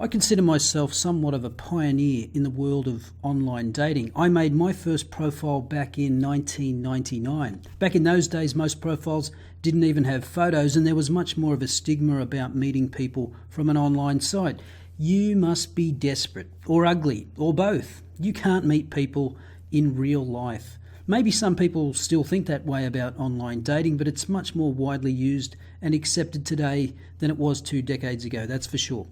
I consider myself somewhat of a pioneer in the world of online dating. I made my first profile back in 1999. Back in those days, most profiles didn't even have photos, and there was much more of a stigma about meeting people from an online site. You must be desperate, or ugly, or both. You can't meet people in real life. Maybe some people still think that way about online dating, but it's much more widely used and accepted today than it was 2 decades ago, that's for sure.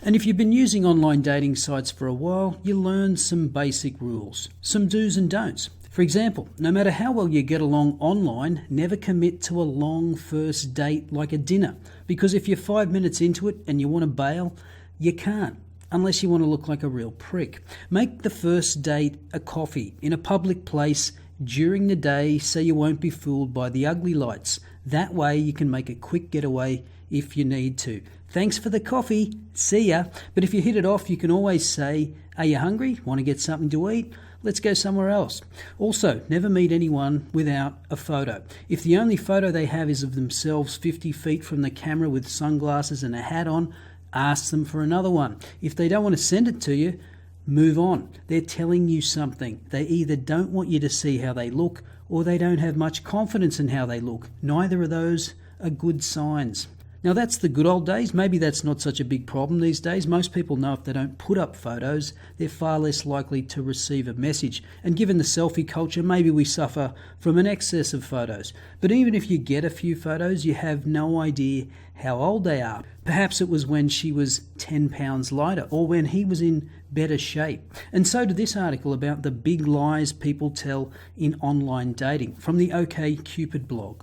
And if you've been using online dating sites for a while, you learn some basic rules, some do's and don'ts. For example, no matter how well you get along online, never commit to a long first date like a dinner, because if you're 5 minutes into it and you want to bail, you can't, unless you want to look like a real prick. Make the first date a coffee in a public place during the day so you won't be fooled by the ugly lights. That way you can make a quick getaway if you need to. Thanks for the coffee, see ya. But if you hit it off, you can always say, are you hungry? Want to get something to eat? Let's go somewhere else. Also, never meet anyone without a photo. If the only photo they have is of themselves 50 feet from the camera with sunglasses and a hat on, ask them for another one. If they don't want to send it to you, move on. They're telling you something. They either don't want you to see how they look, or they don't have much confidence in how they look. Neither of those are good signs. Now that's the good old days. Maybe that's not such a big problem these days. Most people know if they don't put up photos, they're far less likely to receive a message. And given the selfie culture, maybe we suffer from an excess of photos. But even if you get a few photos, you have no idea how old they are. Perhaps it was when she was 10 pounds lighter, or when he was in better shape. And so to this article about the big lies people tell in online dating from the OkCupid blog.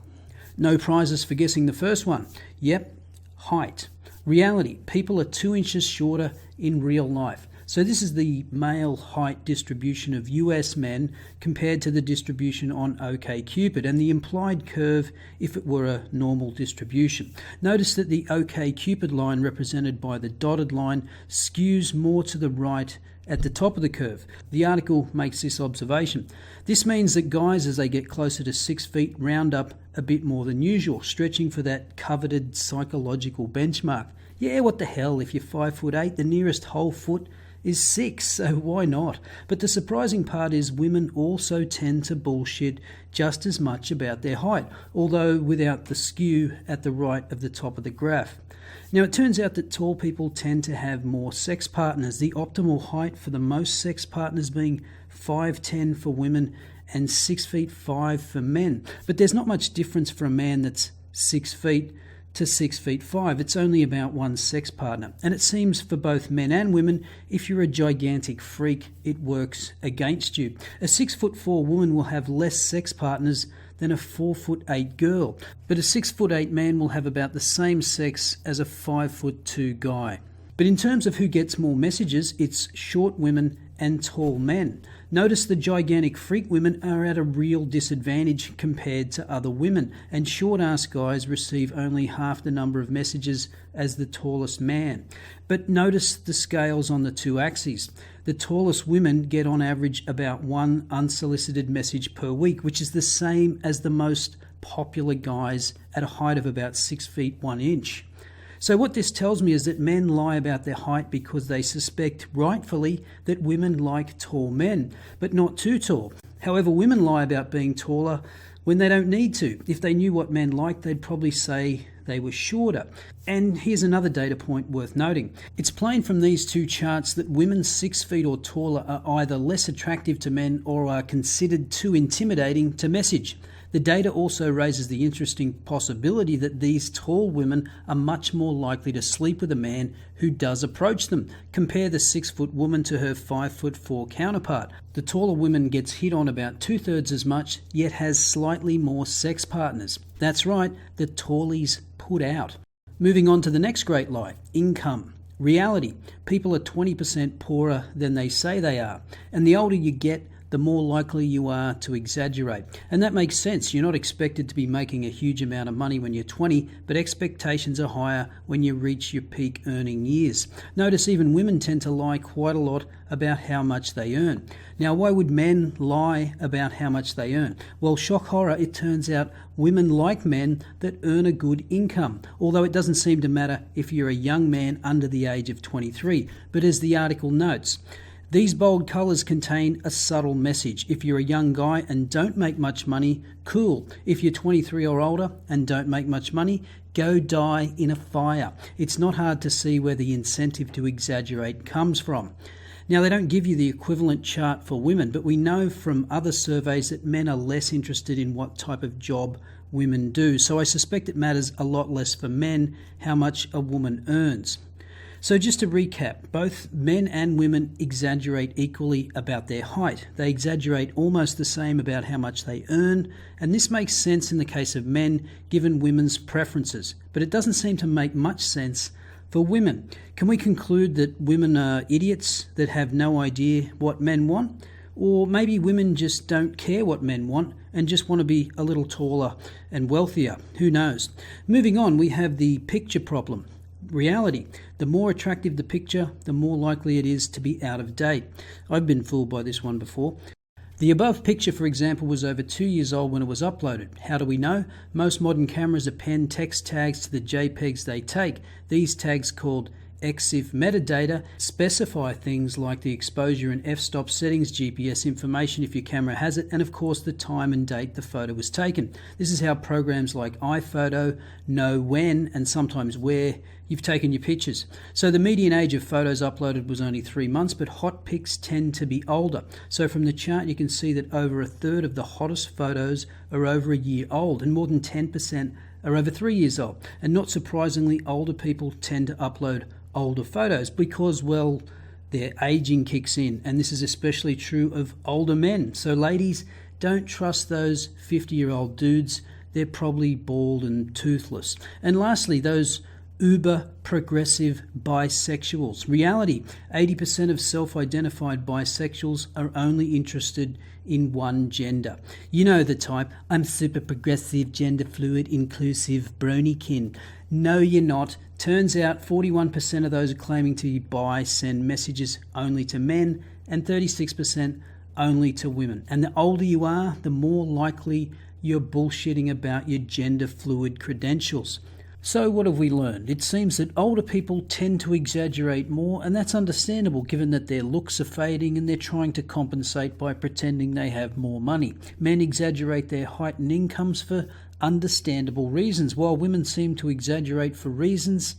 No prizes for guessing the first one. Yep, height. Reality, people are 2 inches shorter in real life. So this is the male height distribution of US men compared to the distribution on OkCupid, and the implied curve if it were a normal distribution. Notice that the OkCupid line represented by the dotted line skews more to the right at the top of the curve. The article makes this observation. This means that guys, as they get closer to 6 feet, round up a bit more than usual, stretching for that coveted psychological benchmark. Yeah, what the hell, if you're 5'8", the nearest whole foot is 6, so why not? But the surprising part is women also tend to bullshit just as much about their height, although without the skew at the right of the top of the graph. Now, it turns out that tall people tend to have more sex partners, the optimal height for the most sex partners being 5'10" for women and 6'5" for men. But there's not much difference for a man that's 6 feet to 6'5". It's only about one sex partner. And it seems for both men and women, if you're a gigantic freak, it works against you. A 6'4" woman will have less sex partners than a 4'8" girl, but a 6'8" man will have about the same sex as a 5'2" guy. But in terms of who gets more messages, it's short women and tall men. Notice the gigantic freak women are at a real disadvantage compared to other women, and short-ass guys receive only half the number of messages as the tallest man. But notice the scales on the 2 axes. The tallest women get on average about 1 unsolicited message per week, which is the same as the most popular guys at a height of about 6 feet 1 inch. So what this tells me is that men lie about their height because they suspect, rightfully, that women like tall men, but not too tall. However, women lie about being taller when they don't need to. If they knew what men liked, they'd probably say they were shorter. And here's another data point worth noting. It's plain from these 2 charts that women 6 feet or taller are either less attractive to men or are considered too intimidating to message. The data also raises the interesting possibility that these tall women are much more likely to sleep with a man who does approach them. Compare the 6-foot woman to her 5'4" counterpart. The taller woman gets hit on about 2/3 as much, yet has slightly more sex partners. That's right, the tallies put out. Moving on to the next great lie, income. Reality, people are 20% poorer than they say they are. And the older you get, the more likely you are to exaggerate. And that makes sense. You're not expected to be making a huge amount of money when you're 20, but expectations are higher when you reach your peak earning years. Notice even women tend to lie quite a lot about how much they earn. Now, why would men lie about how much they earn? Well, shock horror, it turns out women like men that earn a good income, although it doesn't seem to matter if you're a young man under the age of 23. But as the article notes, these bold colours contain a subtle message. If you're a young guy and don't make much money, cool. If you're 23 or older and don't make much money, go die in a fire. It's not hard to see where the incentive to exaggerate comes from. Now, they don't give you the equivalent chart for women, but we know from other surveys that men are less interested in what type of job women do. So I suspect it matters a lot less for men how much a woman earns. So just to recap, both men and women exaggerate equally about their height. They exaggerate almost the same about how much they earn, and this makes sense in the case of men given women's preferences, but it doesn't seem to make much sense for women. Can we conclude that women are idiots that have no idea what men want? Or maybe women just don't care what men want and just want to be a little taller and wealthier. Who knows? Moving on, we have the picture problem. Reality. The more attractive the picture, the more likely it is to be out of date. I've been fooled by this one before. The above picture, for example, was over 2 years old when it was uploaded. How do we know? Most modern cameras append text tags to the JPEGs they take. These tags, called EXIF metadata, specify things like the exposure and f-stop settings, GPS information if your camera has it, and of course the time and date the photo was taken. This is how programs like iPhoto know when and sometimes where you've taken your pictures. So the median age of photos uploaded was only 3 months, but hot pics tend to be older. So from the chart you can see that over a third of the hottest photos are over a year old, and more than 10% are over 3 years old. And not surprisingly, older people tend to upload older photos because, well, their aging kicks in, and this is especially true of older men. So ladies, don't trust those 50-year-old dudes. They're probably bald and toothless. And lastly, those uber progressive bisexuals. Reality, 80% of self-identified bisexuals are only interested in one gender. You know the type. I'm super progressive, gender fluid, inclusive, bronykin. No, you're not. Turns out 41% of those claiming to be bi send messages only to men and 36% only to women. And the older you are, the more likely you're bullshitting about your gender fluid credentials. So what have we learned? It seems that older people tend to exaggerate more, and that's understandable given that their looks are fading and they're trying to compensate by pretending they have more money. Men exaggerate their height and incomes for understandable reasons, while women seem to exaggerate for reasons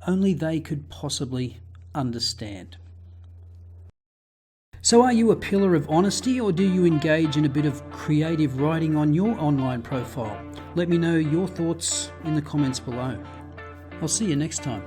only they could possibly understand. So are you a pillar of honesty, or do you engage in a bit of creative writing on your online profile? Let me know your thoughts in the comments below. I'll see you next time.